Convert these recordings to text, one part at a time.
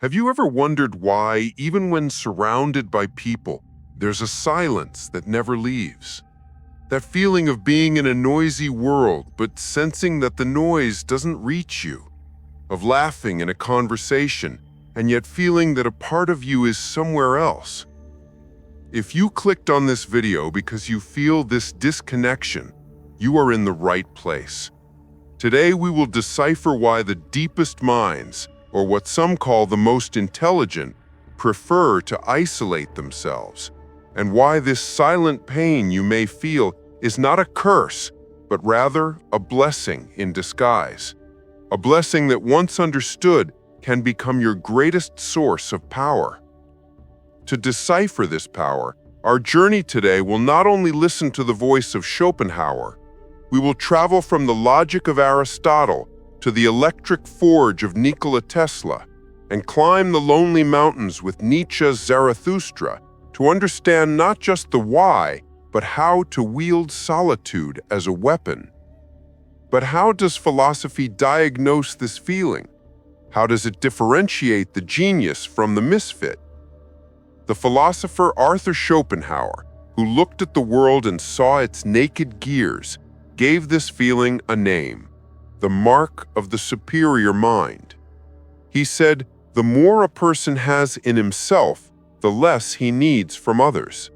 Have you ever wondered why, even when surrounded by people, there's a silence that never leaves? That feeling of being in a noisy world, but sensing that the noise doesn't reach you. Of laughing in a conversation, and yet feeling that a part of you is somewhere else. If you clicked on this video because you feel this disconnection, you are in the right place. Today we will decipher why the deepest minds, or what some call the most intelligent, prefer to isolate themselves, and why this silent pain you may feel is not a curse, but rather a blessing in disguise. A blessing that once understood can become your greatest source of power. To decipher this power, our journey today will not only listen to the voice of Schopenhauer, we will travel from the logic of Aristotle to the electric forge of Nikola Tesla and climb the lonely mountains with Nietzsche's Zarathustra to understand not just the why, but how to wield solitude as a weapon. But how does philosophy diagnose this feeling? How does it differentiate the genius from the misfit? The philosopher Arthur Schopenhauer, who looked at the world and saw its naked gears, gave this feeling a name: the mark of the superior mind. He said, the more a person has in himself, the less he needs from others.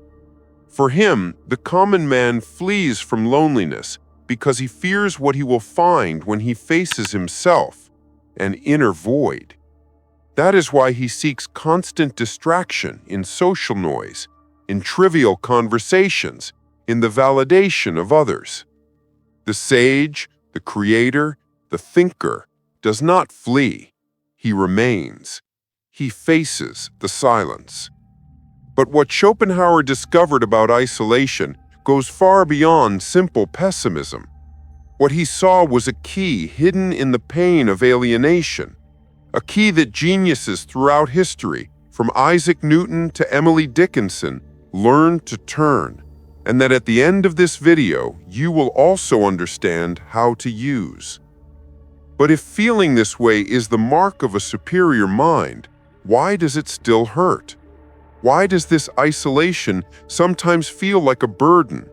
For him, the common man flees from loneliness because he fears what he will find when he faces himself, an inner void. That is why he seeks constant distraction in social noise, in trivial conversations, in the validation of others. The sage, the creator, the thinker does not flee. He remains. He faces the silence. But what Schopenhauer discovered about isolation goes far beyond simple pessimism. What he saw was a key hidden in the pain of alienation, a key that geniuses throughout history, from Isaac Newton to Emily Dickinson, learned to turn, and that at the end of this video, you will also understand how to use. But if feeling this way is the mark of a superior mind, why does it still hurt? Why does this isolation sometimes feel like a burden?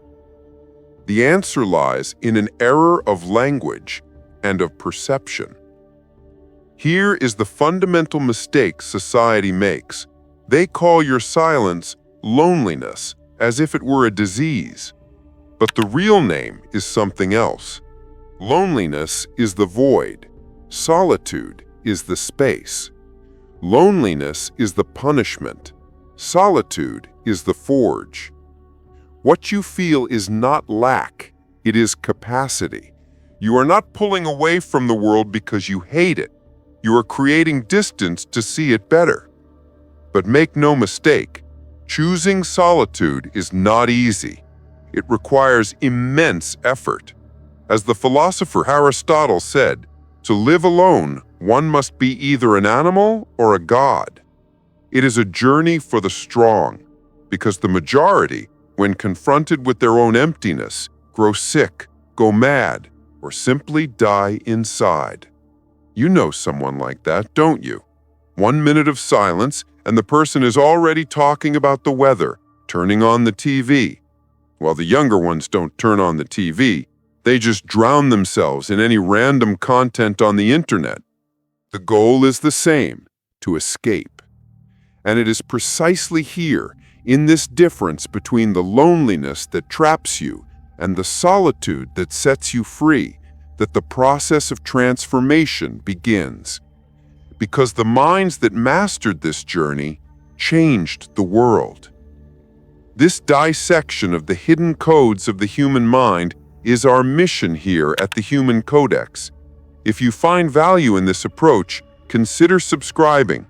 The answer lies in an error of language and of perception. Here is the fundamental mistake society makes. They call your silence loneliness, as if it were a disease. But the real name is something else. Loneliness is the void. Solitude is the space. Loneliness is the punishment. Solitude is the forge. What you feel is not lack, it is capacity. You are not pulling away from the world because you hate it. You are creating distance to see it better. But make no mistake, choosing solitude is not easy. It requires immense effort. As the philosopher Aristotle said, to live alone, one must be either an animal or a god. It is a journey for the strong, because the majority, when confronted with their own emptiness, grow sick, go mad, or simply die inside. You know someone like that, don't you? 1 minute of silence, and the person is already talking about the weather, turning on the TV. While the younger ones don't turn on the TV, they just drown themselves in any random content on the internet. The goal is the same, to escape. And it is precisely here, in this difference between the loneliness that traps you and the solitude that sets you free, that the process of transformation begins. Because the minds that mastered this journey changed the world. This dissection of the hidden codes of the human mind is our mission here at the Human Codex. If you find value in this approach, consider subscribing.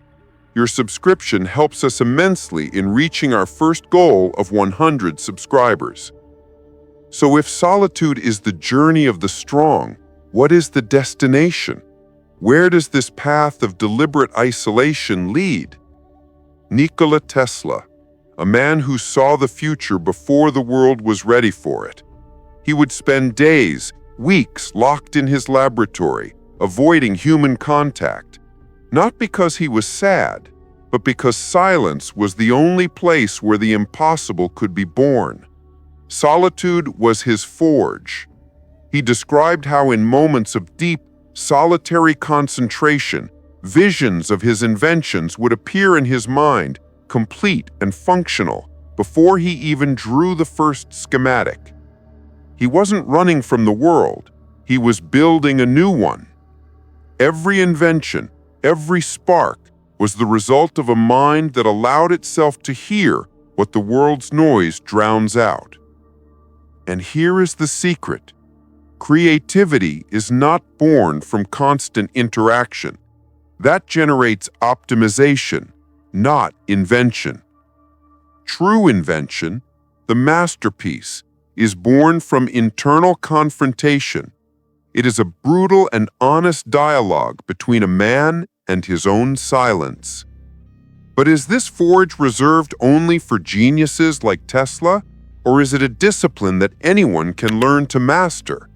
Your subscription helps us immensely in reaching our first goal of 100 subscribers. So if solitude is the journey of the strong, what is the destination? Where does this path of deliberate isolation lead? Nikola Tesla, a man who saw the future before the world was ready for it. He would spend days, weeks locked in his laboratory, avoiding human contact. not because he was sad, but because silence was the only place where the impossible could be born. Solitude was his forge. He described how in moments of deep, solitary concentration, visions of his inventions would appear in his mind, complete and functional, before he even drew the first schematic. He wasn't running from the world, he was building a new one. Every invention, every spark, was the result of a mind that allowed itself to hear what the world's noise drowns out. And here is the secret. Creativity is not born from constant interaction. That generates optimization, not invention. True invention, the masterpiece, is born from internal confrontation. It is a brutal and honest dialogue between a man and his own silence. But is this forge reserved only for geniuses like Tesla, or is it a discipline that anyone can learn to master?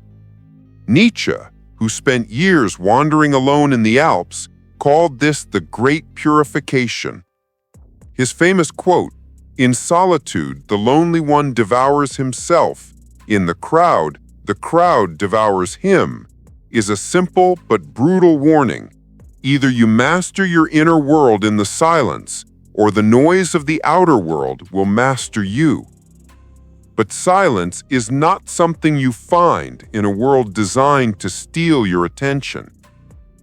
Nietzsche, who spent years wandering alone in the Alps, called this the great purification. His famous quote, "In solitude, the lonely one devours himself. In the crowd devours him," is a simple but brutal warning. Either you master your inner world in the silence, or the noise of the outer world will master you. But silence is not something you find in a world designed to steal your attention.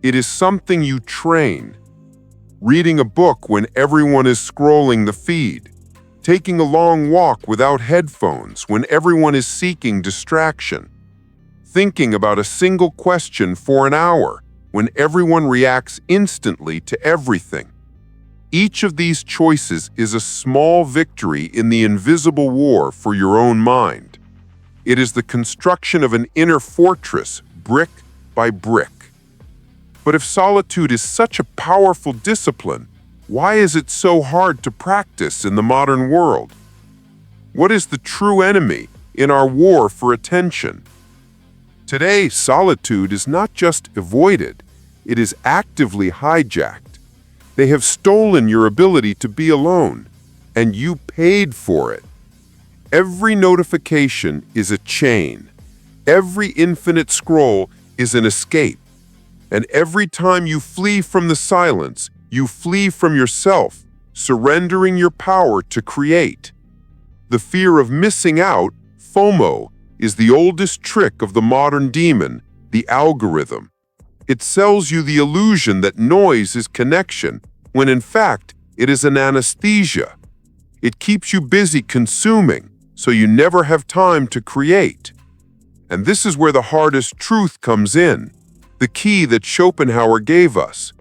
It is something you train. Reading a book when everyone is scrolling the feed. Taking a long walk without headphones when everyone is seeking distraction. Thinking about a single question for an hour when everyone reacts instantly to everything. Each of these choices is a small victory in the invisible war for your own mind. It is the construction of an inner fortress, brick by brick. But if solitude is such a powerful discipline, why is it so hard to practice in the modern world? What is the true enemy in our war for attention? Today, solitude is not just avoided, it is actively hijacked. They have stolen your ability to be alone, and you paid for it. Every notification is a chain. Every infinite scroll is an escape. And every time you flee from the silence, you flee from yourself, surrendering your power to create. The fear of missing out, FOMO, is the oldest trick of the modern demon, the algorithm. It sells you the illusion that noise is connection, when in fact it is an anesthesia. It keeps you busy consuming, so you never have time to create. And this is where the hardest truth comes in, the key that Schopenhauer gave us.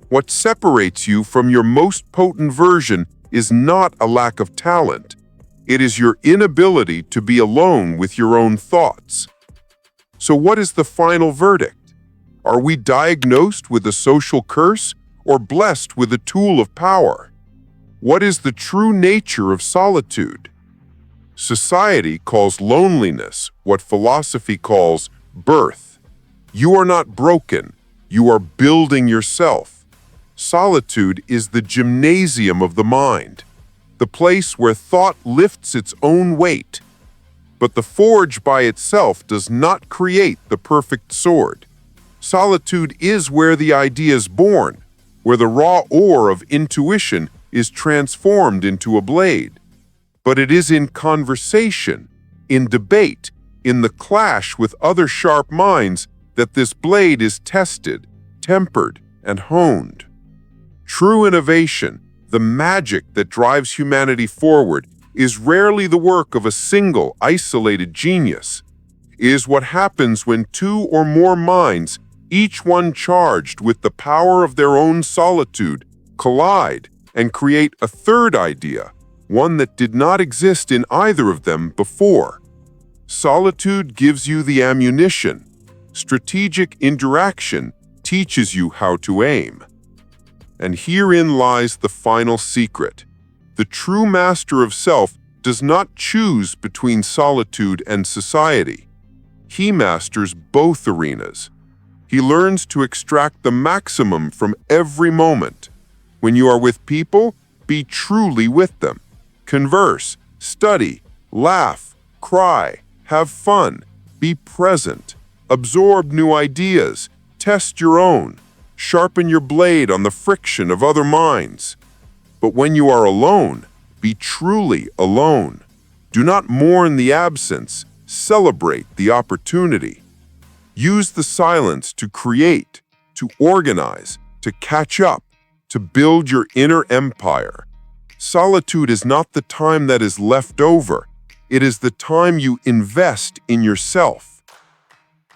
What separates you from your most potent version is not a lack of talent. It is your inability to be alone with your own thoughts. So what is the final verdict? Are we diagnosed with a social curse or blessed with a tool of power? What is the true nature of solitude? Society calls loneliness what philosophy calls birth. You are not broken, you are building yourself. Solitude is the gymnasium of the mind, the place where thought lifts its own weight. But the forge by itself does not create the perfect sword. Solitude is where the idea is born, where the raw ore of intuition is transformed into a blade. But it is in conversation, in debate, in the clash with other sharp minds that this blade is tested, tempered, and honed. True innovation, the magic that drives humanity forward, is rarely the work of a single, isolated genius. It is what happens when two or more minds, each one charged with the power of their own solitude, collide and create a third idea, one that did not exist in either of them before. Solitude gives you the ammunition. Strategic interaction teaches you how to aim. And herein lies the final secret. The true master of self does not choose between solitude and society. He masters both arenas. He learns to extract the maximum from every moment. When you are with people, be truly with them. Converse, study, laugh, cry, have fun, be present, absorb new ideas, test your own, sharpen your blade on the friction of other minds. But when you are alone, be truly alone. Do not mourn the absence, celebrate the opportunity. Use the silence to create, to organize, to catch up, to build your inner empire. Solitude is not the time that is left over. It is the time you invest in yourself.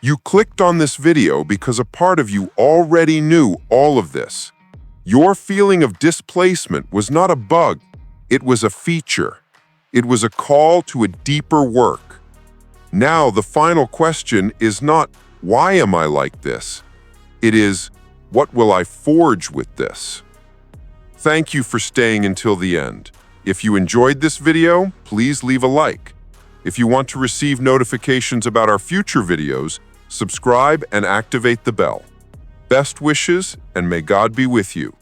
You clicked on this video because a part of you already knew all of this. Your feeling of displacement was not a bug. It was a feature. It was a call to a deeper work. Now, the final question is not, why am I like this? It is, what will I forge with this? Thank you for staying until the end. If you enjoyed this video, please leave a like. If you want to receive notifications about our future videos, subscribe and activate the bell. Best wishes, and may God be with you.